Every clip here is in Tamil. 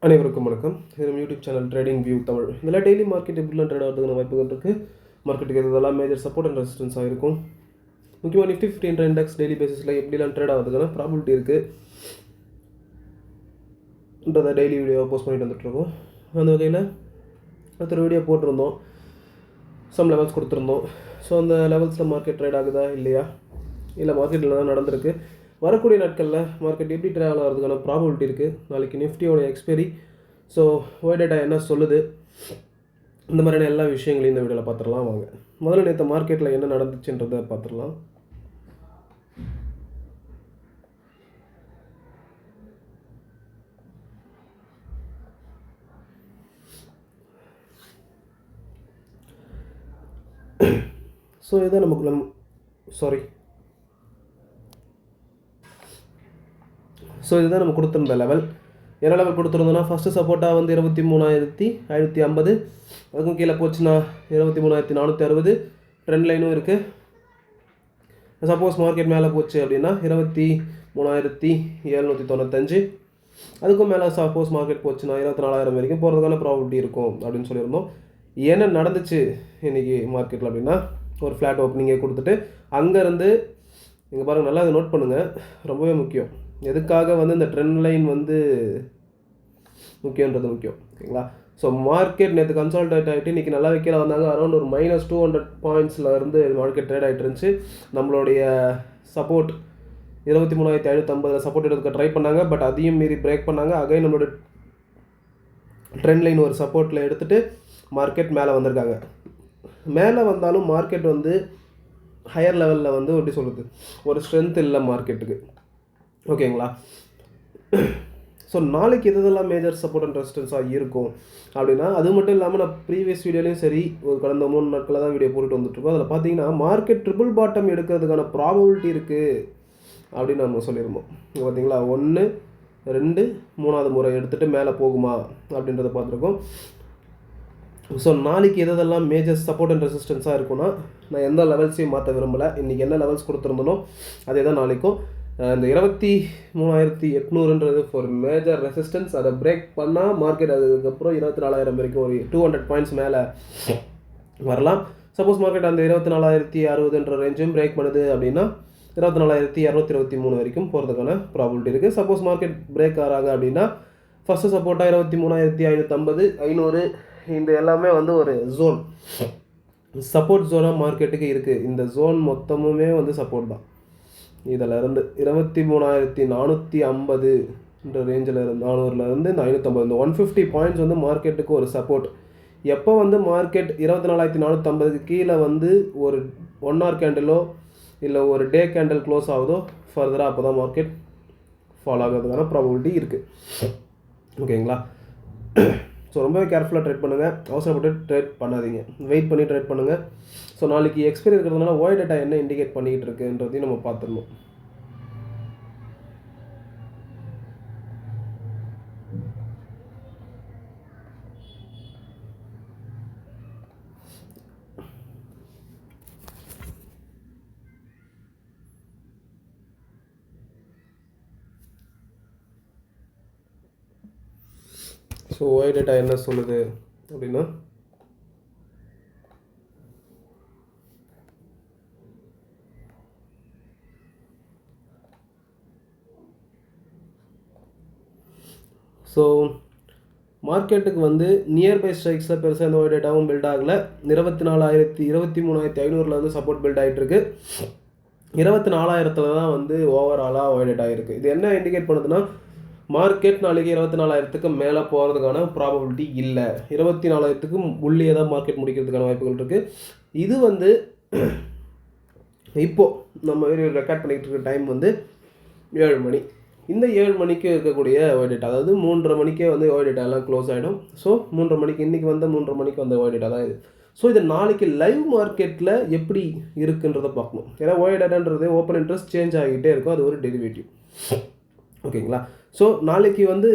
அனைவருக்கும் வணக்கம். இது நம்ம YouTube channel trading view Tamil. இதில் டெய்லி மார்க்கெட் எப்படிலாம் ட்ரேட் ஆகிறதுக்கான வாய்ப்புகள் இருக்குது. மார்க்கெட்டுக்கு இதெல்லாம் மேஜர் சப்போர்ட் அண்ட் ரெசிஸ்டன்ஸாக இருக்கும். முக்கியமாக நிஃப்டி 15 இண்டெக்ஸ் டெய்லி பேசிஸில் எப்படிலாம் ட்ரேட் ஆகிறதுக்கான ப்ராபிலிட்டி இருக்குன்றதை டெய்லி வீடியோவை போஸ்ட் பண்ணிட்டு வந்துட்டுருக்கோம். அந்த வகையில் ஒருத்தர் வீடியோ போட்டிருந்தோம், சம் லெவல்ஸ் கொடுத்துருந்தோம். ஸோ அந்த லெவல்ஸில் மார்க்கெட் ட்ரேட் ஆகுதா இல்லையா, இல்லை மார்க்கெட்டில் தான் நடந்திருக்கு, வரக்கூடிய நாட்களில் மார்க்கெட் எப்படி ட்ராவல் ஆகிறதுக்கான ப்ராபபிலிட்டி இருக்குது, நாளைக்கு நிஃப்டியோட எக்ஸ்பைரி, ஸோ ஒய் டேட்டா என்ன சொல்லுது, இந்த மாதிரியான எல்லா விஷயங்களையும் இந்த வீடியோவில் பார்த்துடலாம் வாங்க. முதல்ல நேற்று மார்க்கெட்டில் என்ன நடந்துச்சுன்றதை பார்த்துடலாம். ஸோ இதான் இதுதான் நம்ம கொடுத்துருந்த லெவல். என்ன லெவல் கொடுத்துருந்தோன்னா, ஃபஸ்ட்டு சப்போர்ட்டாக வந்து 23,550, அதுக்கும் கீழே போச்சுன்னா 23,460. ட்ரெண்ட் லைனும் இருக்குது. சப்போஸ் மார்க்கெட் மேலே போச்சு அப்படின்னா 23,795, அதுக்கும் மேலே சப்போஸ் மார்க்கெட் போச்சுன்னா 24,000 வரைக்கும் போகிறதுக்கான ப்ராபபிலிட்டி இருக்கும் அப்படின்னு சொல்லியிருந்தோம். என்ன நடந்துச்சு இன்றைக்கி மார்க்கெட்டில் அப்படின்னா, ஒரு ஃப்ளாட் ஓப்பனிங்கே கொடுத்துட்டு அங்கேருந்து இங்கே பாருங்கள், நல்லா இதை நோட் பண்ணுங்கள், ரொம்பவே முக்கியம். எதுக்காக வந்து இந்த ட்ரெண்ட் லைன் வந்து முக்கியன்றது முக்கியம், ஓகேங்களா? ஸோ மார்க்கெட் நேற்று கன்சால்டேட் ஆகிட்டு இன்றைக்கி நல்லா வைக்கல வந்தாங்க. அரௌண்ட் ஒரு -200 பாயிண்ட்ஸில் இருந்து மார்க்கெட் ட்ரேட் ஆகிட்டு இருந்துச்சு. நம்மளுடைய சப்போர்ட் 23,550 சப்போர்ட் எடுக்க ட்ரை பண்ணாங்க, பட் அதையும் மீறி பிரேக் பண்ணாங்க. அகைன் நம்மளோட ட்ரெண்ட் லைன் ஒரு சப்போர்ட்டில் எடுத்துகிட்டு மார்க்கெட் மேலே வந்திருக்காங்க. மேலே வந்தாலும் மார்க்கெட் வந்து ஹையர் லெவலில் வந்து எப்படி சொல்கிறது, ஒரு ஸ்ட்ரென்த் இல்லை மார்க்கெட்டுக்கு, ஓகேங்களா? ஸோ நாளைக்கு எதெல்லாம் மேஜர் சப்போர்ட் அண்ட் ரெசிஸ்டன்ஸாக இருக்கும் அப்படின்னா, அது மட்டும் இல்லாமல் நான் ப்ரீவியஸ் வீடியோலையும் சரி, ஒரு கடந்த 3 நாட்களில் தான் வீடியோ போட்டுட்டு வந்துட்டுருக்கோம். அதில் பார்த்தீங்கன்னா மார்க்கெட் ட்ரிபிள் பாட்டம் எடுக்கிறதுக்கான ப்ராபபிலிட்டி இருக்குது அப்படின்னு நம்ம சொல்லியிருந்தோம். பார்த்தீங்களா, 1, 2, 3வது முறை எடுத்துகிட்டு மேலே போகுமா அப்படின்றத பார்த்துருக்கோம். ஸோ நாளைக்கு எதெல்லாம் மேஜர் சப்போர்ட் அண்ட் ரெசிஸ்டன்ஸாக இருக்குன்னா, நான் எந்த லெவல்ஸையும் மாற்ற விரும்பலை. இன்றைக்கி என்ன லெவல்ஸ் கொடுத்துருந்தனோ அதே தான் நாளைக்கும். இந்த 23,800ன்றது ஒரு மேஜர் ரெசிஸ்டன்ஸ். அதை பிரேக் பண்ணால் மார்க்கெட் அதுக்கப்புறம் 24,000 வரைக்கும் ஒரு 200 பாயிண்ட்ஸ் மேலே வரலாம். சப்போஸ் மார்க்கெட் அந்த 24,060ன்ற ரேஞ்சும் பிரேக் பண்ணுது அப்படின்னா 24,223 வரைக்கும் போகிறதுக்கான ப்ராபபிலிட்டி இருக்குது. சப்போஸ் மார்க்கெட் பிரேக் ஆகிறாங்க அப்படின்னா ஃபஸ்ட்டு சப்போர்ட்டாக 23,550, 500, இந்த எல்லாமே வந்து ஒரு ஜோன், சப்போர்ட் ஜோனாக மார்க்கெட்டுக்கு இருக்குது. இந்த ஜோன் மொத்தமுமே வந்து சப்போர்ட் தான். இதில் இருந்து 23,450ன்ற ரேஞ்சில் இருந்து 400லேருந்து இந்த 550, இந்த 150 பாயிண்ட்ஸ் வந்து மார்க்கெட்டுக்கு ஒரு சப்போர்ட். எப்போ வந்து மார்க்கெட் 24,450க்கு கீழே வந்து ஒரு 1 hour கேண்டிலோ இல்லை ஒரு டே கேண்டில் க்ளோஸ் ஆகுதோ ஃபர்தராக, அப்போ தான் மார்க்கெட் ஃபாலோ ஆகிறதுக்கான ப்ராபபிலிட்டி இருக்குது, ஓகேங்களா? ஸோ ரொம்பவே கேர்ஃபுல்லாக ட்ரேட் பண்ணுங்கள், அவசரப்பட்டு ட்ரேட் பண்ணாதீங்க, வெயிட் பண்ணி ட்ரேட் பண்ணுங்கள். ஸோ நாளைக்கு எக்ஸ்பைரி இருக்கிறதுனால ஒய் டேட்டா என்ன இண்டிகேட் பண்ணிக்கிட்டு இருக்குன்றதையும் நம்ம பார்த்துடணும். ஸோ ஒய் டேட்டா என்ன சொல்லுது அப்படின்னா, ஸோ மார்க்கெட்டுக்கு வந்து நியர்பை ஸ்ட்ரைக்ஸில் பெருசாக எந்த ஒய் டேட்டாவும் பில்ட் ஆகலை. 23,500 வந்து சப்போர்ட் பில்ட் ஆகிட்டுருக்கு. 24,000 தான் வந்து ஓவராலாக ஒய் டேட்டா இருக்குது. இது என்ன இண்டிகேட் பண்ணுதுன்னா, மார்க்கெட் நாளைக்கு 24,000க்கு மேலே போகிறதுக்கான ப்ராபபிலிட்டி இல்லை. 24,000க்கு உள்ளே தான் மார்க்கெட் முடிக்கிறதுக்கான வாய்ப்புகள் இருக்குது. இது வந்து இப்போது நம்ம வீடியோ ரெக்கார்ட் பண்ணிக்கிட்டு இருக்க டைம் வந்து 7 மணி. இந்த 7 மணிக்கு இருக்கக்கூடிய ஒய் டேட்டா, அதாவது 3:30 மணிக்கே வந்து ஒய் டேட்டா எல்லாம் க்ளோஸ் ஆகிடும். ஸோ 3:30 மணிக்கு இன்றைக்கி வந்து 3:30 மணிக்கு வந்த ஒய் டேட்டா தான் இது. ஸோ இது நாளைக்கு லைவ் மார்க்கெட்டில் எப்படி இருக்குன்றதை பார்க்கணும். ஏன்னா ஒய் டேட்டான்றது ஓப்பன் இன்ட்ரெஸ்ட் சேஞ்ச் ஆகிக்கிட்டே இருக்கும், அது ஒரு டெரிவேட்டிவ், ஓகேங்களா? ஸோ நாளைக்கு வந்து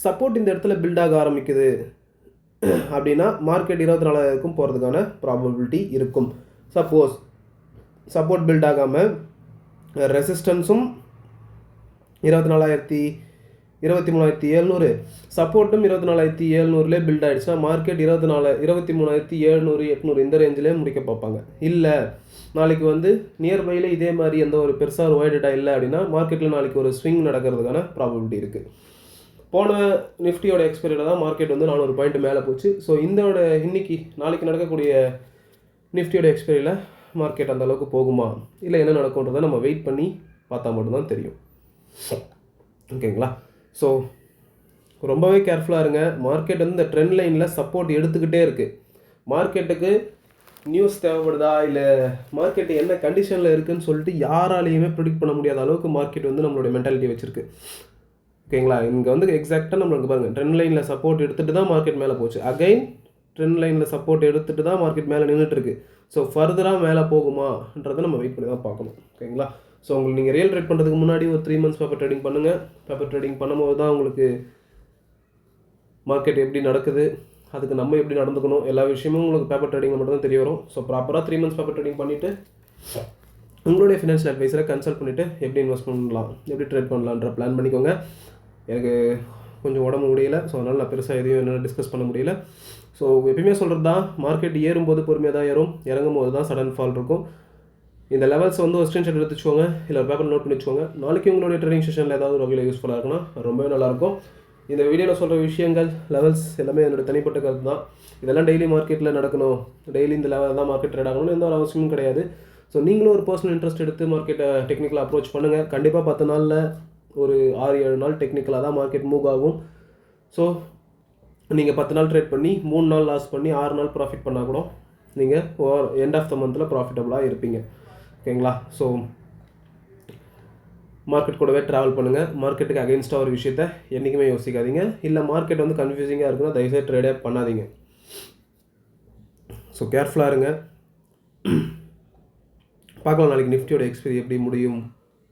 சப்போர்ட் இந்த இடத்துல பில்ட் ஆக ஆரம்பிக்குது அப்படின்னா மார்க்கெட் 24,000க்கும் போகிறதுக்கான ப்ராபபிலிட்டி இருக்கும். சப்போஸ் சப்போர்ட் பில்ட் ஆகாமல் ரெசிஸ்டன்ஸும் 24,000 23,700, சப்போர்ட்டும் 24,700 பில்ட் ஆகிடுச்சுன்னா மார்க்கெட் 23,700 800 இந்த ரேஞ்சிலே முடிக்க பார்ப்பாங்க. இல்லை நாளைக்கு வந்து நியர்பையில் இதே மாதிரி எந்த ஒரு பெருசாக ஒரு ஒய்டடாக இல்லை அப்படின்னா மார்க்கெட்டில் நாளைக்கு ஒரு ஸ்விங் நடக்கிறதுக்கான ப்ராபபிலிட்டி இருக்குது. போன நிஃப்டியோட எக்ஸ்பைரியில் தான் மார்க்கெட் வந்து 400 பாயிண்ட் மேலே போச்சு. ஸோ நாளைக்கு நடக்கக்கூடிய நிஃப்டியோட எக்ஸ்பைரியில் மார்க்கெட் அந்த அளவுக்கு போகுமா இல்லை என்ன நடக்கும்ன்றதை நம்ம வெயிட் பண்ணி பார்த்தா மட்டும்தான் தெரியும். ஓகேங்களா? ஸோ ரொம்பவே கேர்ஃபுல்லாக இருங்க. மார்க்கெட் வந்து இந்த ட்ரெண்ட் லைனில் சப்போர்ட் எடுத்துக்கிட்டே இருக்குது. மார்க்கெட்டுக்கு நியூஸ் தேவைப்படுதா இல்லை மார்க்கெட்டு என்ன கண்டிஷனில் இருக்குதுன்னு சொல்லிட்டு யாராலையுமே ப்ரிடிக்ட் பண்ண முடியாத அளவுக்கு மார்க்கெட் வந்து நம்மளுடைய மென்டாலிட்டி வச்சுருக்கு. ஓகேங்களா? இங்கே வந்து எக்ஸாக்டாக நம்மளுக்கு பாருங்கள், ட்ரெண்ட் லைனில் சப்போர்ட் எடுத்துகிட்டு தான் மார்க்கெட் மேலே போச்சு. அகைன் ட்ரெண்ட் லைனில் சப்போர்ட் எடுத்துகிட்டு தான் மார்க்கெட் மேலே நின்றுட்டுருக்கு. ஸோ ஃபர்தராக மேலே போகுமான்றதை நம்ம வெயிட் பண்ணி தான் பார்க்கணும். ஓகேங்களா? ஸோ உங்களுக்கு நீங்கள் ரியல் ட்ரேட் பண்ணுறதுக்கு முன்னாடி ஒரு 3 months பேப்பர் ட்ரேடிங் பண்ணுங்கள். பேப்பர் ட்ரேடிங் பண்ணும்போது தான் உங்களுக்கு மார்க்கெட் எப்படி நடக்குது, அதுக்கு நம்ம எப்படி நடந்துக்கணும், எல்லா விஷயமும் உங்களுக்கு பேப்பர் ட்ரேடிங்கில் மட்டும் தான் தெரிய வரும். ஸோ ப்ராப்பராக 3 months பேப்பர் ட்ரேடிங் பண்ணிவிட்டு உங்களுடைய ஃபினான்ஷியல் அட்வைஸரை கன்சல்ட் பண்ணிவிட்டு எப்படி இன்வெஸ்ட் பண்ணலாம், எப்படி ட்ரேட் பண்ணலான்ற பிளான் பண்ணிக்கோங்க. எனக்கு கொஞ்சம் உடம்பு முடியல, ஸோ அதனால் நான் பெருசாக எதையும் என்னால் டிஸ்கஸ் பண்ண முடியல. ஸோ எப்பயுமே சொல்கிறது தான், மார்க்கெட் ஏறும்போது பொறுமையாக தான் ஏறும், இறங்கும் போது தான் சடன் ஃபால் இருக்கும். இந்த லெவல்ஸ் வந்து ஒரு ஸ்க்ரீன்ஷாட் எடுத்து வச்சுக்கோங்க, இல்லை பேப்பர் நோட் பண்ணி வச்சுக்கோங்க. நாளைக்கு உங்களுடைய ட்ரேடிங் செஷனில் ஏதாவது ஒரு வகையில் யூஸ்ஃபுல்லாக இருக்குன்னா ரொம்பவே நல்லாயிருக்கும். இந்த வீடியோவில் சொல்கிற விஷயங்கள் லெவல்ஸ் எல்லாமே என்னோடய தனிப்பட்ட கருத்து தான். இதெல்லாம் டெய்லி மார்க்கெட்டில் நடக்கணும், டெய்லி இந்த லெவல் தான் மார்க்கெட் ட்ரேட் ஆகணும்னு எந்த ஒரு அவசியமும் கிடையாது. ஸோ நீங்களும் ஒரு பர்சனல் இன்ட்ரெஸ்ட் எடுத்து மார்க்கெட்டை டெக்னிக்கலாக அப்ரோச் பண்ணுங்கள். கண்டிப்பாக 10 நாளில் ஒரு 6-7 நாள் டெக்னிக்கலாக தான் மார்க்கெட் மூவ் ஆகும். ஸோ நீங்கள் 10 நாள் ட்ரேட் பண்ணி 3 நாள் லாஸ் பண்ணி 6 நாள் ப்ராஃபிட் பண்ணால் கூட நீங்கள் எண்ட் ஆஃப் த மந்தில் ப்ராஃபிட்டபுளாக இருப்பீங்க. ஓகேங்களா? ஸோ மார்க்கெட் கூடவே ட்ராவல் பண்ணுங்கள். மார்க்கெட்டுக்கு அகெயின்ஸ்டாக ஒரு விஷயத்தை என்றைக்குமே யோசிக்காதீங்க. இல்லை மார்க்கெட் வந்து கன்ஃபியூசிங்காக இருக்குன்னா தயவுசெய்து ட்ரேடே பண்ணாதீங்க. ஸோ கேர்ஃபுல்லாக இருங்க. பார்க்கலாம் நாளைக்கு நிஃப்டியோட எக்ஸ்பைரி எப்படி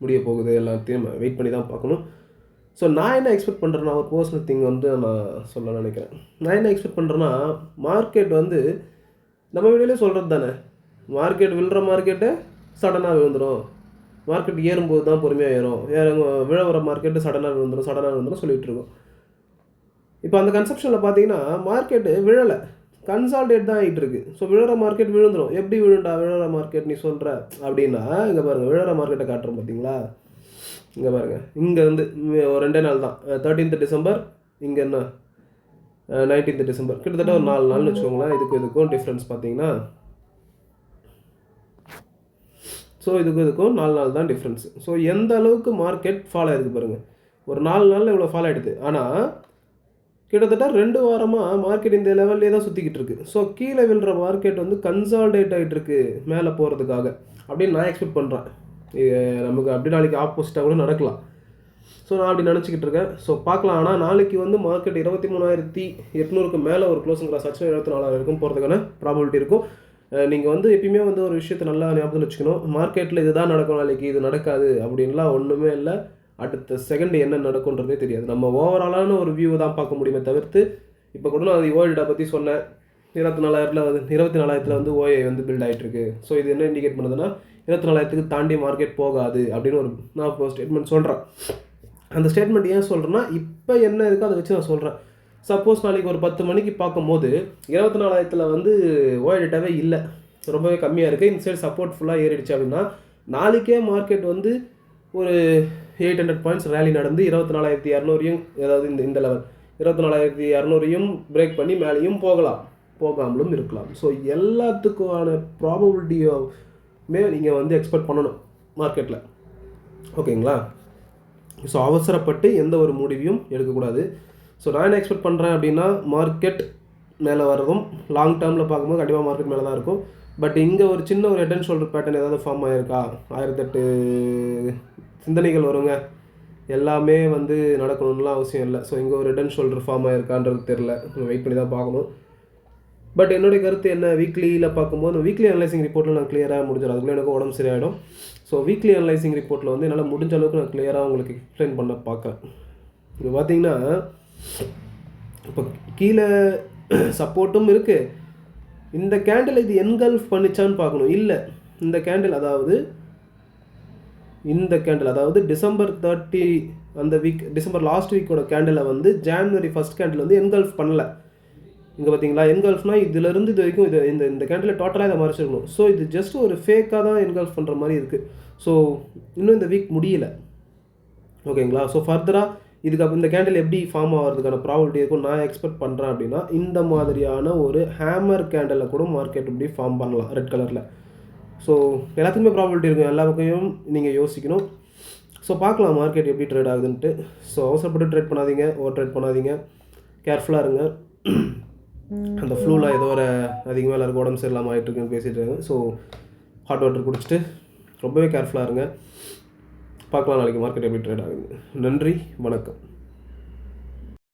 முடிய போகுது எல்லாத்தையும் வெயிட் பண்ணி தான் பார்க்கணும். ஸோ நான் என்ன எக்ஸ்பெக்ட் பண்ணுறேன்னா, ஒரு பர்சனல் திங் வந்து நான் சொல்ல நினைக்கிறேன். நான் என்ன எக்ஸ்பெக்ட் பண்ணுறேன்னா, மார்க்கெட் வந்து நம்ம வீடியோலே சொல்கிறது தானே, மார்க்கெட் விழுற மார்க்கெட்டு சடனாக விழுந்துடும், மார்க்கெட் ஏறும்போது தான் பொறுமையாக ஏறும், விழவர மார்க்கெட்டு சடனாக விழுந்துடும் சொல்லிகிட்டு இருக்கோம். இப்போ அந்த கன்செப்ஷனில் பார்த்தீங்கன்னா மார்க்கெட்டு விழலை, கன்சால்டேட் தான் ஆகிட்டு இருக்குது. ஸோ விழற மார்க்கெட் விழுந்துடும். எப்படி விழற மார்க்கெட் நீ சொல்கிற அப்படின்னா, இங்கே பாருங்கள் விழற மார்க்கெட்டை காட்டுறோம் பார்த்தீங்களா, இங்கே பாருங்கள், இங்கே வந்து 2 நாள் தான், 13th December, இங்கே என்ன 19th December, கிட்டத்தட்ட ஒரு 4 நாள்னு வச்சுக்கோங்களேன். இதுக்கும் டிஃப்ரென்ஸ் பார்த்தீங்கன்னா, ஸோ இதுக்கும் 4 நாள் தான் டிஃப்ரென்ஸ். ஸோ எந்த அளவுக்கு மார்க்கெட் ஃபால் ஆகிருக்கு பாருங்கள். ஒரு 4 நாளில் இவ்வளோ ஃபால் ஆகிடுது. ஆனால் கிட்டத்தட்ட 2 வாரமாக மார்க்கெட் இந்த லெவல்லே தான் சுற்றிக்கிட்டு இருக்குது. ஸோ கீழே விழுற மார்க்கெட் வந்து கன்சால்டேட் ஆகிட்டு இருக்குது மேலே போகிறதுக்காக அப்படின்னு நான் எக்ஸ்பெக்ட் பண்ணுறேன். நமக்கு அப்படி நாளைக்கு ஆப்போசிட்டாக கூட நடக்கலாம். ஸோ நான் அப்படி நினச்சிக்கிட்டு இருக்கேன். ஸோ பார்க்கலாம். ஆனால் நாளைக்கு வந்து மார்க்கெட் 23,800க்கு மேலே ஒரு க்ளோசிங் கிராஸ் ஆச்சு 24,000 வரைக்கும் போகிறதுக்கான ப்ராபபிலிட்டி இருக்கும். நீங்கள் வந்து எப்பயுமே வந்து ஒரு விஷயத்தை நல்லா ஞாபகத்தில் வச்சுக்கணும். மார்க்கெட்டில் இதுதான் நடக்கும், நாளைக்கு இது நடக்காது அப்படின்லாம் ஒன்றுமே இல்லை. அடுத்த செகண்ட் என்ன நடக்கும்ன்றதே தெரியாது. நம்ம ஓவராலான ஒரு வியூவை தான் பார்க்க முடியுமே தவிர்த்து, இப்போ கூட நான் அது ஓல்டை பற்றி சொன்னேன், 24,000 வந்து ஓஏ வந்து பில்ட் ஆகிட்டுருக்கு. ஸோ இது என்ன இண்டிகேட் பண்ணுதுன்னா 24,000க்கு தாண்டி மார்க்கெட் போகாது அப்படின்னு நான் இப்போ ஸ்டேட்மெண்ட் சொல்கிறேன். அந்த ஸ்டேட்மெண்ட் ஏன் சொல்கிறேன்னா, இப்போ என்ன இருக்கோ அதை வச்சு நான் சொல்கிறேன். சப்போஸ் நாளைக்கு ஒரு 10 மணிக்கு பார்க்கும்போது 24,000 வந்து ஓஏ டேட்டாவே இல்லை, ரொம்பவே கம்மியாக இருக்குது, இந்த சைடு சப்போர்ட் ஃபுல்லாக ஏறிடுச்சு அப்படின்னா நாளைக்கே மார்க்கெட் வந்து ஒரு 800 பாயிண்ட்ஸ் ரேலி நடந்து 24,200 ஏதாவது இந்த லெவல் 24,200 பிரேக் பண்ணி மேலேயும் போகாமலும் இருக்கலாம். ஸோ எல்லாத்துக்கான ப்ராபபிலிட்டியுமே நீங்கள் வந்து எக்ஸ்பெக்ட் பண்ணணும் மார்க்கெட்டில். ஓகேங்களா? ஸோ அவசரப்பட்டு எந்த ஒரு முடிவையும் எடுக்கக்கூடாது. ஸோ நான் என்ன எக்ஸ்பெக்ட் பண்ணுறேன் அப்படின்னா, மார்க்கெட் மேலே வர்றதும் லாங் டேர்மில் பார்க்கும்போது கண்டிப்பாக மார்க்கெட் மேலே தான் இருக்கும். பட் இங்கே ஒரு சின்ன ஒரு ஹெட் அண்ட் ஷோல்டர் பேட்டர்ன் ஏதாவது ஃபார்ம் ஆகிருக்கா, 1008 சிந்தனைகள் வருங்க, எல்லாமே வந்து நடக்கணும்லாம் அவசியம் இல்லை. ஸோ இங்கே ஒரு ஹெட் அண்ட் ஷோல்டர் ஃபார்ம் ஆகிருக்கான்றது தெரில, வெயிட் பண்ணி தான் பார்க்கணும். பட் என்னுடைய கருத்து என்ன, வீக்லியில் பார்க்கும்போது வீக்லி அனலைசிங் ரிப்போர்ட்டில் நான் கிளியராக முடிஞ்சிடும், அதுக்குள்ளே எனக்கு உடம்பு சரியாயிடும். ஸோ வீக்லி அனலைசிங் ரிப்போர்ட்டில் வந்து என்னால் முடிஞ்ச அளவுக்கு நான் கிளியராக உங்களுக்கு எக்ஸ்பிளைன் பண்ண பார்க்குறேன். இப்போ பார்த்தீங்கன்னா இப்போ கீழே சப்போர்ட்டும் இருக்குது. இந்த கேண்டில் இது என்கல்ஃப் பண்ணிச்சான்னு பார்க்கணும். இல்லை, இந்த கேண்டில் அதாவது December 30 அந்த வீக் டிசம்பர் லாஸ்ட் வீக்கோட கேண்டில் வந்து ஜான்வரி ஃபஸ்ட் கேண்டில் வந்து என்கல்ஃப் பண்ணல. இங்கே பார்த்தீங்களா, என்கல்ஃப்னா இதுலேருந்து இது வரைக்கும் இது இந்த கேண்டில் டோட்டலாக இதை மறைச்சிருக்கணும். ஸோ இது ஜஸ்ட் ஒரு ஃபேக்காக தான் என்கல்ஃப் பண்ணுற மாதிரி இருக்குது. ஸோ இன்னும் இந்த வீக் முடியல. ஓகேங்களா. ஸோ ஃபர்தராக இதுக்கு இந்த கேண்டில் எப்படி ஃபார்ம் ஆகிறதுக்கான ப்ராபபிலிட்டி இருக்கும் நான் எக்ஸ்பெக்ட் பண்ணுறேன் அப்படின்னா, இந்த மாதிரியான ஒரு ஹேமர் கேண்டலில் கூட மார்க்கெட் இப்படி ஃபார்ம் பண்ணலாம் ரெட் கலரில். ஸோ எல்லாத்துக்குமே ப்ராபபிலிட்டி இருக்கும், எல்லா பக்கையும் நீங்கள் யோசிக்கணும். ஸோ பார்க்கலாம் மார்க்கெட் எப்படி ட்ரேட் ஆகுதுன்ட்டு. ஸோ அவசரப்பட்டு ட்ரேட் பண்ணாதீங்க, ஓவர் ட்ரேட் பண்ணாதீங்க, கேர்ஃபுல்லாக இருங்க. அந்த ஃப்ளூவில் ஏதோ ஒரு அதிகமாக எல்லாருக்கும் உடம்பு சரியில்லாமல் ஆகிட்டு இருக்குன்னு பேசிகிட்டு இருக்காங்க. ஸோ ஹாட் வாட்டர் குடிச்சிட்டு ரொம்பவே கேர்ஃபுல்லாக இருங்க. பார்க்கலாம் நாளைக்கு மார்க்கெட் எப்படி ட்ரேட் ஆகுது. நன்றி, வணக்கம்.